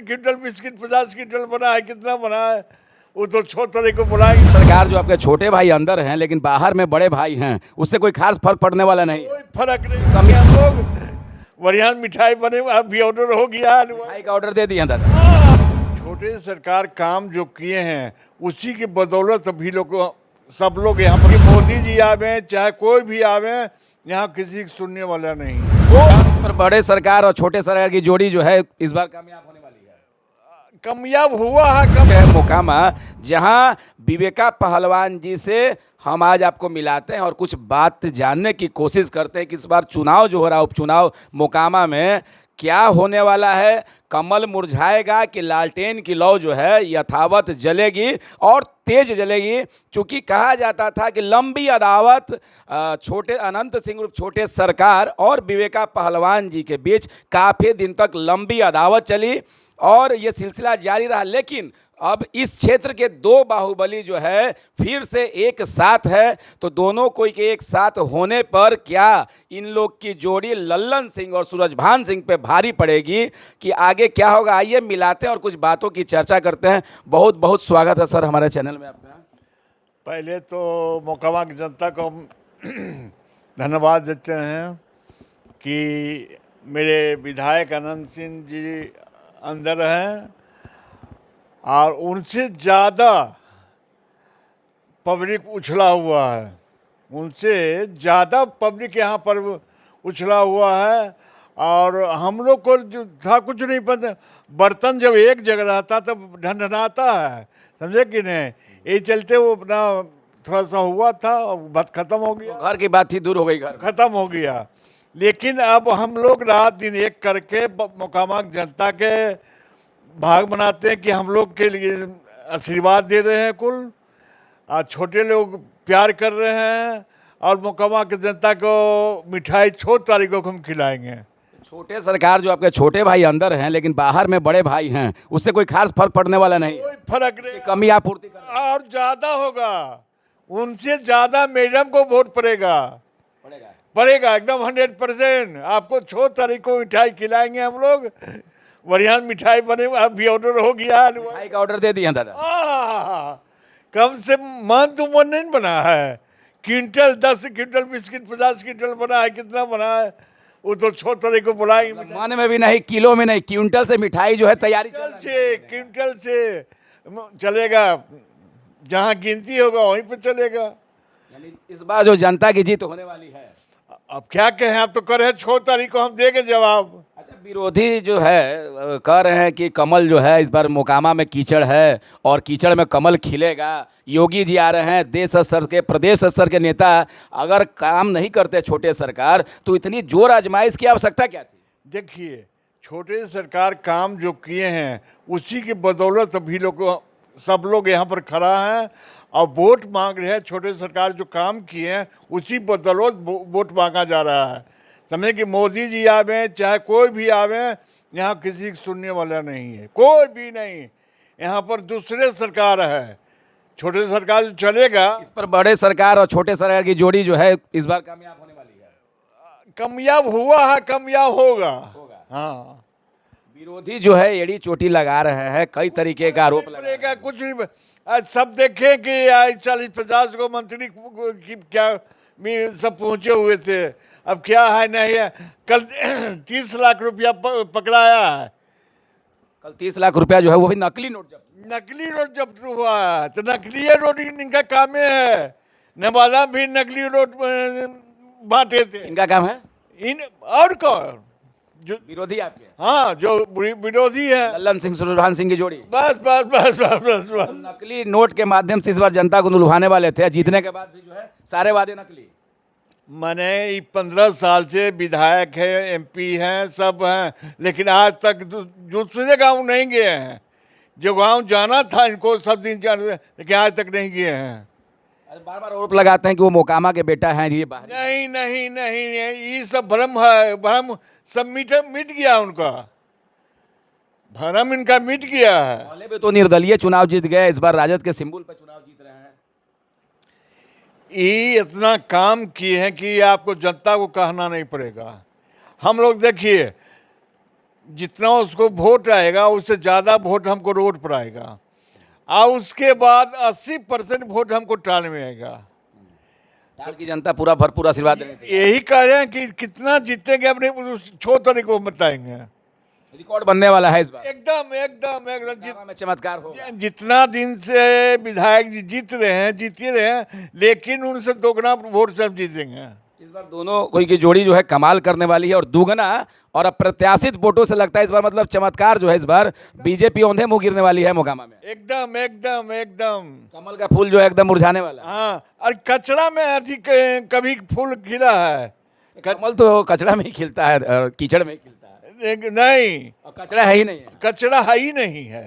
Quintal biscuit 50 quintal बना है, कितना बना है वो तो छोटे को बुलाएंगे। सरकार जो आपके छोटे भाई अंदर हैं लेकिन बाहर में बड़े भाई हैं, उससे कोई खास फर्क पड़ने वाला नहीं है। कोई फर्क नहीं, कमी हम लोग बढ़िया मिठाई बने, अभी ऑर्डर हो गया। भाई का ऑर्डर दे दिए हैं दादा। छोटे सरकार काम जो किए हैं उसी की बदौलत अभी लोग सब लोग यहाँ पर, मोदी जी आवे चाहे कोई भी आवे, यहाँ किसी की सुनने वाला नहीं। पर बड़े सरकार और छोटे सरकार की जोड़ी जो है इस बार कामयाब होने वाली है। कामयाब हुआ है है मोकामा, जहां विवेका पहलवान जी से हम आज आपको मिलाते हैं और कुछ बात जानने की कोशिश करते हैं कि इस बार चुनाव जो हो रहा है उपचुनाव मोकामा में क्या होने वाला है। कमल मुरझाएगा कि लालटेन की लौ जो है यथावत जलेगी और तेज जलेगी। चूँकि कहा जाता था कि लंबी अदावत छोटे अनंत सिंह उर्फ छोटे सरकार और विवेका पहलवान जी के बीच काफ़ी दिन तक लंबी अदावत चली और ये सिलसिला जारी रहा। लेकिन अब इस क्षेत्र के दो बाहुबली जो है फिर से एक साथ है, तो दोनों कोई के एक साथ होने पर क्या इन लोग की जोड़ी लल्लन सिंह और सूरजभान सिंह पे भारी पड़ेगी कि आगे क्या होगा। आइए मिलाते हैं और कुछ बातों की चर्चा करते हैं। बहुत बहुत स्वागत है सर हमारे चैनल में आपका। पहले तो मोकामा की जनता को हम धन्यवाद देते हैं कि मेरे विधायक अनंत सिंह जी अंदर हैं और उनसे ज़्यादा पब्लिक उछला हुआ है, उनसे ज़्यादा पब्लिक यहाँ पर उछला हुआ है। और हम लोग को जो था कुछ नहीं पता, बर्तन जब एक जगह रहता तब ढनढनाता है, समझे कि नहीं। यही चलते वो अपना थोड़ा सा हुआ था और बात ख़त्म हो गया, घर की बात ही दूर हो गई, घर ख़त्म हो गया। लेकिन अब हम लोग रात दिन एक करके मोकामा जनता के भाग बनाते हैं कि हम लोग के लिए आशीर्वाद दे रहे हैं कुल, और छोटे लोग प्यार कर रहे हैं और मोकामा की जनता को मिठाई 6 तारीख को हम खिलाएंगे। छोटे सरकार जो आपके छोटे भाई अंदर हैं लेकिन बाहर में बड़े भाई हैं, उससे कोई खास फर्क पड़ने वाला नहीं है। कोई फर्क नहीं, कमी आपूर्ति कर और ज़्यादा होगा, उनसे ज़्यादा मैडम को वोट पड़ेगा एकदम 100%। आपको 6 तारीख को मिठाई खिलाएंगे हम लोग, बढ़िया मिठाई बने, अभी ऑर्डर हो गया। भाई का ऑर्डर दे दिए हैं दादा। कम से मन तो मन नहीं बना है, क्विंटल 10 क्विंटल बिस्किट 50 क्विंटल बना है, कितना बना है वो तो 6 तारीख को बुलाएंगे। मन में भी नहीं, किलो में नहीं, क्विंटल से मिठाई जो है तैयारी क्विंटल से चलेगा, जहाँ गिनती होगा वहीं पे चलेगा। यानी इस बार जो जनता की जीत होने वाली है। अब क्या कहें, आप तो कह रहे हैं 6 तारीख को हम देंगे जवाब। अच्छा, विरोधी जो है कह रहे हैं कि कमल जो है इस बार मोकामा में कीचड़ है और कीचड़ में कमल खिलेगा। योगी जी आ रहे हैं, देश स्तर के प्रदेश स्तर के नेता अगर काम नहीं करते छोटे सरकार तो इतनी जोर आजमाइश की आवश्यकता क्या थी। देखिए, छोटे सरकार काम जो किए हैं उसी की बदौलत अभी लोग सब लोग यहाँ पर खड़ा हैं और वोट मांग रहे हैं। छोटे सरकार जो काम किए हैं उसी बदौलत वोट मांगा जा रहा है। समझे कि मोदी जी आवे चाहे कोई भी आवे, यहाँ किसी की सुनने वाला नहीं है, कोई भी नहीं। यहाँ पर दूसरे सरकार है, छोटे सरकार जो चलेगा। इस पर बड़े सरकार और छोटे सरकार की जोड़ी जो है इस बार कामयाब होने वाली है। कामयाब हुआ है, कामयाब होगा। हाँ, विरोधी जो है एड़ी चोटी लगा रहे हैं, कई तरीके का आरोप लगेगा। कुछ नहीं, आज सब देखें कि आज 40-50 को मंत्री की क्या सब पहुंचे हुए थे, अब क्या है नहीं है। कल 30 लाख रुपया पकड़ाया है। कल 30 लाख रुपया जो है वो भी नकली नोट जब्त हुआ है। तो नकली नोट इनका काम है। नवादा भी नकली नोट बांटे थे, इनका काम है। इन और कौन जो विरोधी आपके, हाँ, जो विरोधी है लल्लन सिंह सूरजभान सिंह की जोड़ी। बस बस बस बस बस बस नकली नोट के माध्यम से इस बार जनता को लुभाने वाले थे। जीतने के बाद भी जो है सारे वादे नकली। मैंने 15 साल से विधायक है, एमपी हैं, सब हैं, लेकिन आज तक दूसरे गांव नहीं गए हैं। जो गांव जाना था इनको सब दिन जाने, लेकिन आज तक नहीं गए हैं। बार बार आरोप लगाते हैं कि वो मोकामा के बेटा हैं, ये बाहर। नहीं नहीं नहीं, ये सब भ्रम है, भ्रम सब मिट गया उनका, भ्रम इनका मिट गया है। पहले भी तो निर्दलीय चुनाव जीत गए, इस बार राजद के सिंबल पर चुनाव जीत रहे हैं। ये इतना काम किए हैं कि आपको जनता को कहना नहीं पड़ेगा। हम लोग देखिए, जितना उसको वोट आएगा उससे ज़्यादा वोट हमको रोड पर आएगा, और उसके बाद 80% वोट हमको टाल में आएगा। टाल की जनता पूरा भरपूर आशीर्वाद देने देगी। यही कह रहे हैं कि कितना जीतेंगे अपने छो तरीके को बताएंगे। रिकॉर्ड बनने वाला है इस बार, एकदम एकदम एकदम मोकामा में चमत्कार होगा। जितना दिन से विधायक जी जीत रहे हैं, जीते रहे हैं, लेकिन उनसे दोगुना वोट से हम जीतेंगे। इस बार दोनों कोई की जोड़ी जो है कमाल करने वाली है, और दुगना और अप्रत्याशित वोटों से लगता है इस बार मतलब चमत्कार जो है इस बार बीजेपी औंधे मुंह गिरने वाली है मोकामा में। एकदम एकदम एकदम कमल का फूल जो है एकदम मुरझाने वाला है। हाँ, और कचरा में अधिक कभी फूल खिला है। कमल तो कचरा में ही खिलता है और कीचड़ में ही खिलता है, नहीं, और कचरा है ही नहीं है। कचरा है ही नहीं है,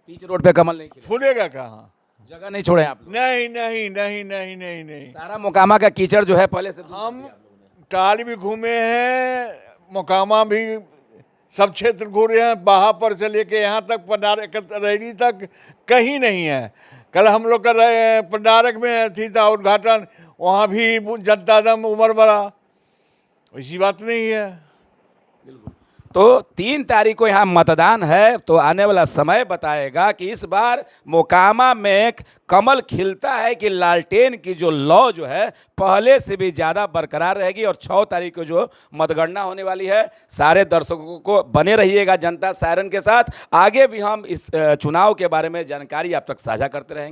बीच रोड पे कमल नहीं खिला, फूलेगा कहाँ? जगह नहीं छोड़े आप लोग। नहीं नहीं नहीं नहीं नहीं नहीं। सारा मोकामा का कीचड़ जो है पहले से दूर कर हम दिया आप लोगों ने। टाल भी घूमे हैं, मोकामा भी सब क्षेत्र घूमे हैं, बहापर से लेके यहाँ तक पंडारक रैली तक कहीं नहीं है। कल हम लोग का पंडारक में थी था उद्घाटन, वहाँ भी जनता दम उमर भरा, ऐसी बात नहीं है। तो 3 तारीख को यहाँ मतदान है, तो आने वाला समय बताएगा कि इस बार मोकामा में कमल खिलता है कि लालटेन की जो लौ जो है पहले से भी ज़्यादा बरकरार रहेगी। और 6 तारीख को जो मतगणना होने वाली है, सारे दर्शकों को बने रहिएगा जनता सायरन के साथ। आगे भी हम इस चुनाव के बारे में जानकारी आप तक साझा करते रहेंगे।